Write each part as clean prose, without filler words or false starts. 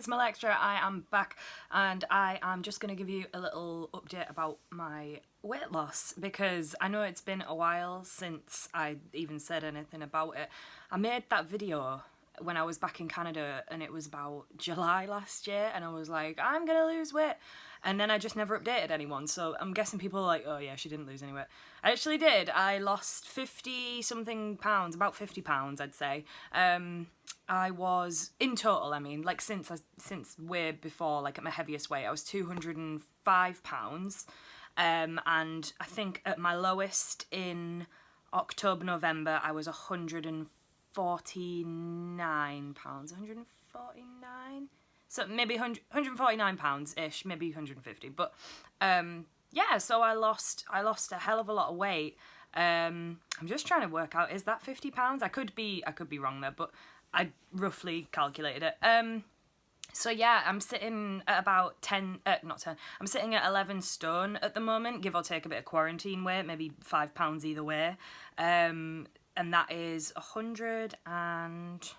it's Mel Extra. I am back and I am just going to give you a little update about my weight loss because I know it's been a while since I even said anything about it. I made that video when I was back in Canada and it was about July last year and I was like, I'm gonna lose weight, and then I just never updated anyone, so I'm guessing people are like, oh yeah, she didn't lose any weight. I actually did. I lost 50 something pounds, about 50 pounds I'd say. I was, in total, I mean, like since way before, like at my heaviest weight, I was 205 pounds, and I think at my lowest in October, November, I was 149 pounds, 149, so maybe 149 pounds ish, maybe 150, but yeah, so I lost a hell of a lot of weight. I'm just trying to work out, is that 50 pounds? I could be wrong there, but I roughly calculated it. So yeah, I'm sitting at about 10, not 10, I'm sitting at 11 stone at the moment, give or take a bit of quarantine weight, maybe 5 pounds either way. And that is 100 and,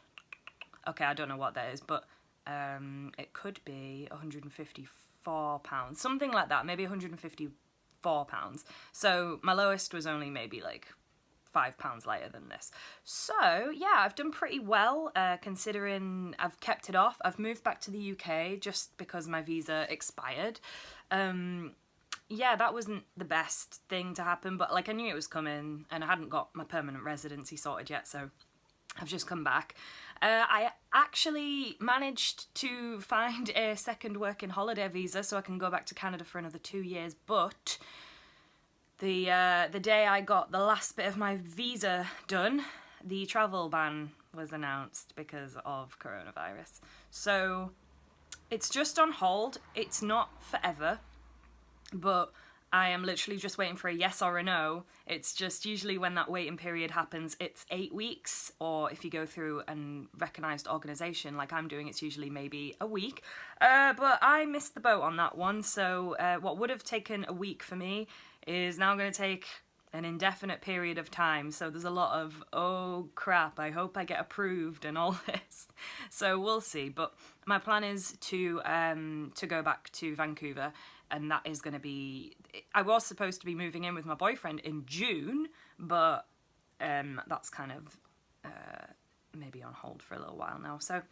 okay, I don't know what that is, but it could be 154 pounds, something like that, maybe 154 pounds. So my lowest was only maybe like 5 pounds lighter than this. So yeah, I've done pretty well considering I've kept it off. I've moved back to the UK just because my visa expired. Yeah, that wasn't the best thing to happen, but like I knew it was coming and I hadn't got my permanent residency sorted yet, so I've just come back. I actually managed to find a second working holiday visa so I can go back to Canada for another 2 years, but the day I got the last bit of my visa done, the travel ban was announced because of coronavirus. So it's just on hold. It's not forever, but I am literally just waiting for a yes or a no. It's just usually when that waiting period happens, it's 8 weeks, or if you go through a recognised organisation like I'm doing, it's usually maybe a week. But I missed the boat on that one, so what would have taken a week for me is now going to take an indefinite period of time. So there's a lot of, oh crap, I hope I get approved and all this. So we'll see. But my plan is to go back to Vancouver, and that is going to be, I was supposed to be moving in with my boyfriend in June, but that's kind of maybe on hold for a little while now. So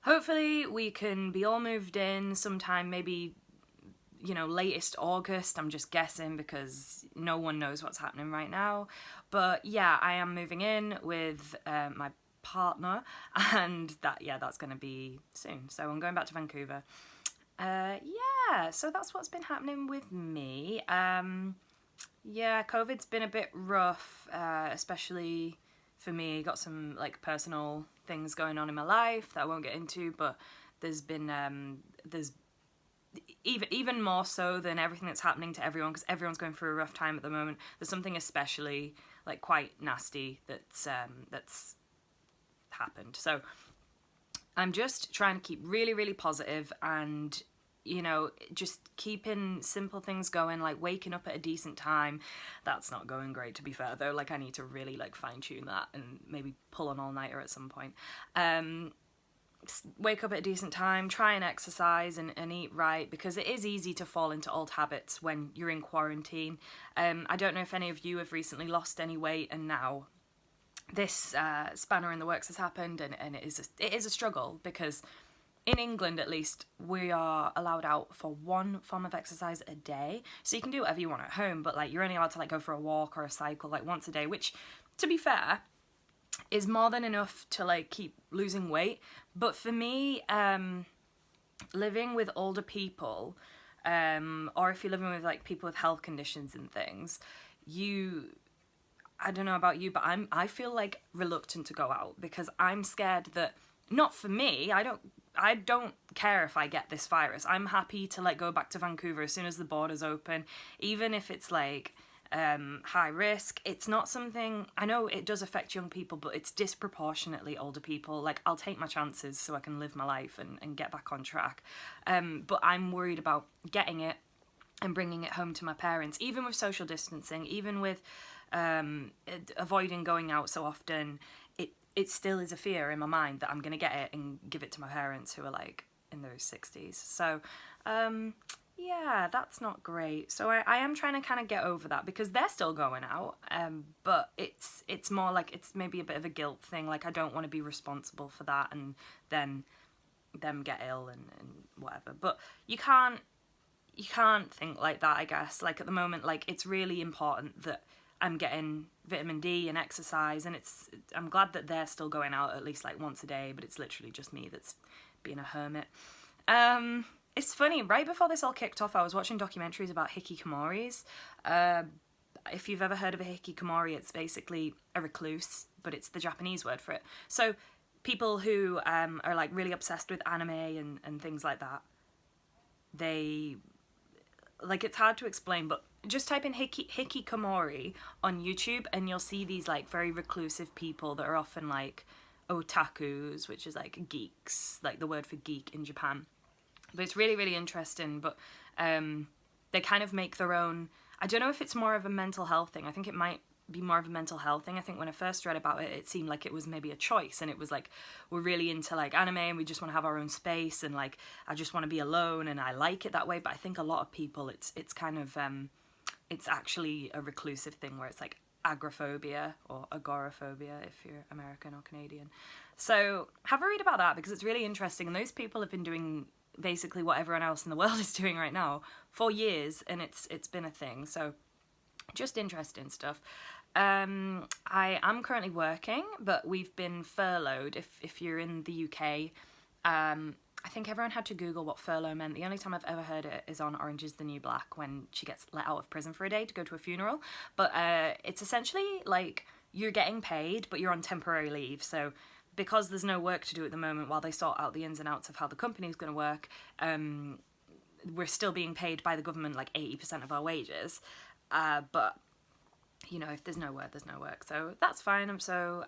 hopefully we can be all moved in sometime, maybe, you know, latest August. I'm just guessing because no one knows what's happening right now. But yeah, I am moving in with my partner, and that's going to be soon. So I'm going back to Vancouver. Yeah, so that's what's been happening with me. Yeah, COVID's been a bit rough, especially for me. Got some like personal things going on in my life that I won't get into, but there's been there's even more so than everything that's happening to everyone, because everyone's going through a rough time at the moment. There's something especially like quite nasty that's happened. So I'm just trying to keep really, really positive and, you know, just keeping simple things going, like waking up at a decent time. That's not going great, to be fair, though. Like I need to really like fine tune that and maybe pull an all-nighter at some point. Wake up at a decent time, try and exercise and eat right, because it is easy to fall into old habits when you're in quarantine. I don't know if any of you have recently lost any weight, and now this spanner in the works has happened, and it is a struggle, because in England at least we are allowed out for one form of exercise a day, so you can do whatever you want at home, but like you're only allowed to like go for a walk or a cycle like once a day, which, to be fair, is more than enough to like keep losing weight. But for me, living with older people, or if you're living with like people with health conditions and things, I don't know about you, but I feel like reluctant to go out because I'm scared that, not for me, I don't care if I get this virus. I'm happy to like go back to Vancouver as soon as the borders open, even if it's like high risk. It's not something, I know it does affect young people, but it's disproportionately older people. Like I'll take my chances so I can live my life and get back on track. But I'm worried about getting it and bringing it home to my parents, even with social distancing, even with avoiding going out so often. it still is a fear in my mind that I'm going to get it and give it to my parents who are like in their 60s. So, yeah, that's not great. So I am trying to kind of get over that because they're still going out, but it's more like it's maybe a bit of a guilt thing. Like I don't want to be responsible for that and then them get ill and whatever. But you can't think like that, I guess. Like at the moment, like it's really important that I'm getting vitamin D and exercise, and I'm glad that they're still going out at least like once a day, but it's literally just me that's being a hermit. It's funny, right before this all kicked off, I was watching documentaries about hikikomoris. If you've ever heard of a hikikomori, it's basically a recluse, but it's the Japanese word for it. So people who are like really obsessed with anime and things like that, they, like, it's hard to explain, but just type in hikikomori on YouTube and you'll see these like very reclusive people that are often like otakus, which is like geeks, like the word for geek in Japan. But it's really, really interesting. But they kind of make their own, I don't know if it's more of a mental health thing. I think it might be more of a mental health thing. I think when I first read about it, it seemed like it was maybe a choice, and it was like, we're really into like anime and we just want to have our own space, and like I just want to be alone and I like it that way. But I think a lot of people, it's kind of it's actually a reclusive thing where it's like agoraphobia or agoraphobia if you're American or Canadian. So have a read about that because it's really interesting, and those people have been doing basically what everyone else in the world is doing right now for years, and it's been a thing. So just interesting stuff. I am currently working, but we've been furloughed. If you're in the UK, I think everyone had to Google what furlough meant. The only time I've ever heard it is on Orange is the New Black when she gets let out of prison for a day to go to a funeral. But it's essentially like you're getting paid, but you're on temporary leave. So because there's no work to do at the moment while they sort out the ins and outs of how the company's going to work, we're still being paid by the government like 80% of our wages. But you know, if there's no work, there's no work. So that's fine.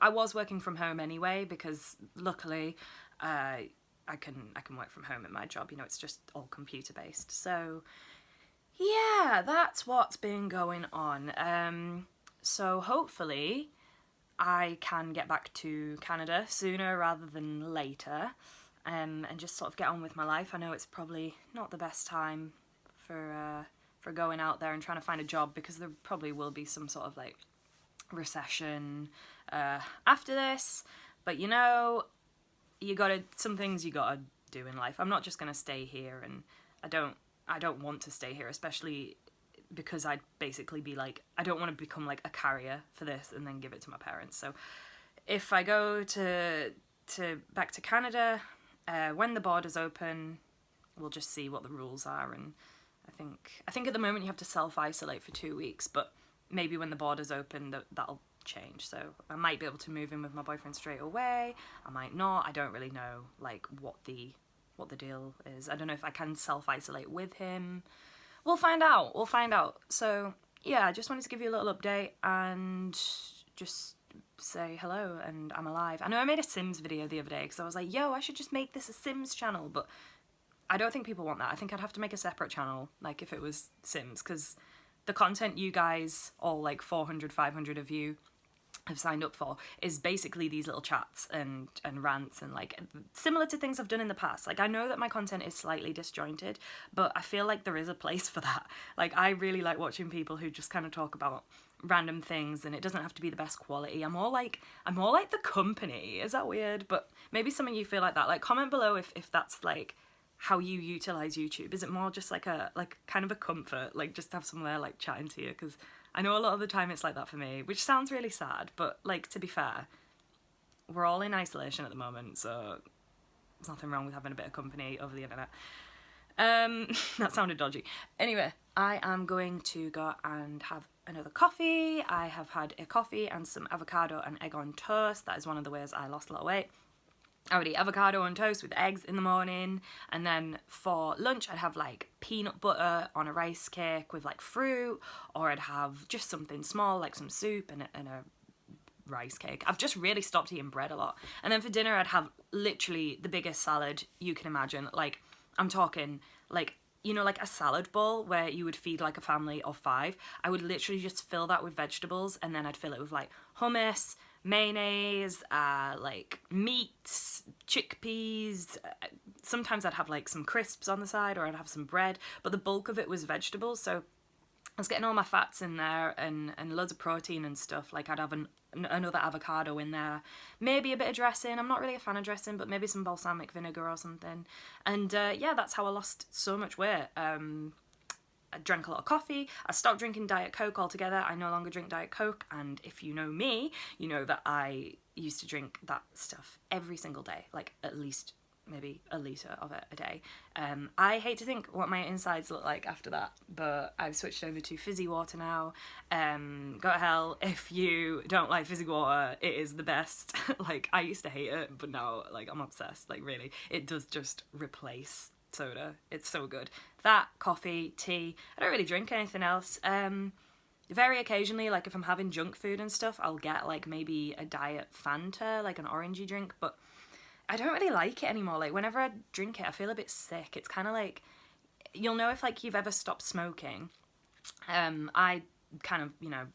I was working from home anyway because luckily I can work from home at my job. You know, it's just all computer based. So yeah, that's what's been going on. So hopefully I can get back to Canada sooner rather than later, and just sort of get on with my life. I know it's probably not the best time for going out there and trying to find a job because there probably will be some sort of like recession after this. But you know, some things you gotta do in life. I'm not just gonna stay here, and I don't want to stay here, especially because I'd basically be like, I don't want to become like a carrier for this and then give it to my parents. So if I go back to Canada, when the borders open, we'll just see what the rules are. And I think at the moment you have to self-isolate for 2 weeks, but maybe when the borders open, that'll change. So I might be able to move in with my boyfriend straight away. I might not. I don't really know like what the deal is. I don't know if I can self-isolate with him. We'll find out. So yeah, I just wanted to give you a little update and just say hello and I'm alive. I know I made a Sims video the other day because I was like, yo, I should just make this a Sims channel, but I don't think people want that. I think I'd have to make a separate channel, like if it was Sims, because the content you guys, all like 400, 500 of you have signed up for is basically these little chats and rants and like similar to things I've done in the past. Like I know that my content is slightly disjointed, but I feel like there is a place for that. Like I really like watching people who just kind of talk about random things, and it doesn't have to be the best quality. I'm more like the company. Is that weird? But maybe some of you feel like that. Like comment below if that's like how you utilize YouTube. Is it more just like kind of a comfort, like just to have someone there like chatting to you? Because I know a lot of the time it's like that for me, which sounds really sad, but like to be fair, we're all in isolation at the moment, so there's nothing wrong with having a bit of company over the internet. That sounded dodgy. Anyway, I am going to go and have another coffee. I have had a coffee and some avocado and egg on toast. That is one of the ways I lost a lot of weight. I would eat avocado on toast with eggs in the morning, and then for lunch I'd have like peanut butter on a rice cake with like fruit, or I'd have just something small like some soup and a rice cake. I've just really stopped eating bread a lot. And then for dinner I'd have literally the biggest salad you can imagine. Like I'm talking like you know, like a salad bowl where you would feed like a family of 5. I would literally just fill that with vegetables, and then I'd fill it with like hummus, mayonnaise, like meats, chickpeas. Sometimes I'd have like some crisps on the side, or I'd have some bread, but the bulk of it was vegetables. So I was getting all my fats in there and loads of protein and stuff. Like I'd have another avocado in there, maybe a bit of dressing. I'm not really a fan of dressing, but maybe some balsamic vinegar or something. And yeah, that's how I lost so much weight. I drank a lot of coffee. I stopped drinking Diet Coke altogether. I no longer drink Diet Coke, and if you know me, you know that I used to drink that stuff every single day, like at least maybe a litre of it a day. I hate to think what my insides look like after that, but I've switched over to fizzy water now. Go to hell if you don't like fizzy water, it is the best. Like, I used to hate it, but now, like, I'm obsessed. Like, really, it does just replace soda. It's so good. That, coffee, tea. I don't really drink anything else. Very occasionally, like if I'm having junk food and stuff, I'll get like maybe a diet Fanta, like an orangey drink, but I don't really like it anymore. Like whenever I drink it, I feel a bit sick. It's kind of like, you'll know if like you've ever stopped smoking. I kind of, you know,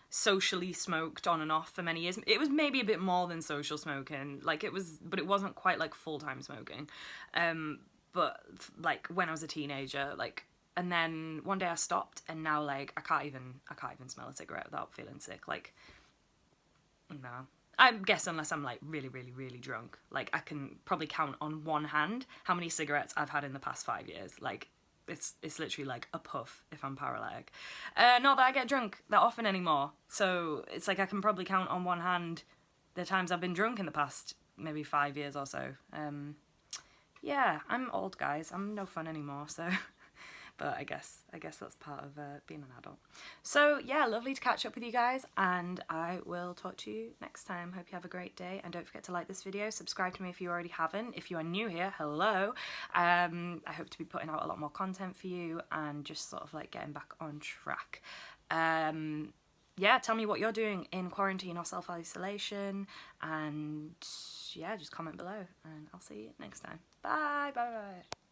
socially smoked on and off for many years. It was maybe a bit more than social smoking. Like it was, but it wasn't quite like full-time smoking. But like when I was a teenager, like, and then one day I stopped, and now like I can't even smell a cigarette without feeling sick. Like, no. I guess unless I'm like really, really, really drunk. Like I can probably count on one hand how many cigarettes I've had in the past 5 years. Like it's literally like a puff if I'm paralytic. Not that I get drunk that often anymore. So it's like I can probably count on one hand the times I've been drunk in the past maybe 5 years or so. Yeah, I'm old, guys. I'm no fun anymore, so... But I guess that's part of being an adult. So yeah, lovely to catch up with you guys, and I will talk to you next time. Hope you have a great day, and don't forget to like this video, subscribe to me if you already haven't. If you are new here, hello. I hope to be putting out a lot more content for you, and just sort of like getting back on track. Yeah, tell me what you're doing in quarantine or self-isolation, and yeah, just comment below, and I'll see you next time. Bye, bye, bye.